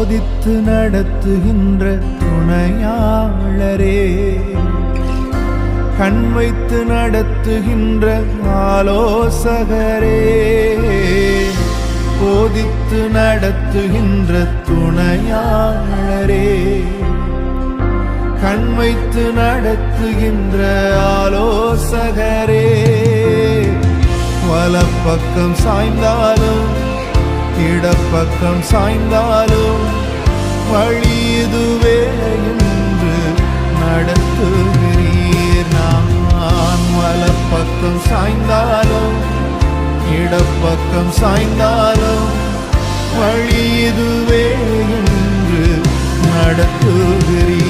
போதித்து நடத்துகின்ற துணையாளரே, கண் வைத்து நடத்துகின்ற ஆலோசகரே, போதித்து நடத்துகின்ற துணையாளரே, கண் வைத்து நடத்துகின்ற ஆலோசகரே. வலப்பக்கம் சாய்ந்தாலும் இடப்பக்கம் சாய்ந்தாலும் வழி இதுவே என்று நடத்துகிறீர். நான் வலப்பக்கம் சாய்ந்தாலும் இடப்பக்கம் சாய்ந்தாலும் வழி இதுவே என்று நடத்துகிறீர்.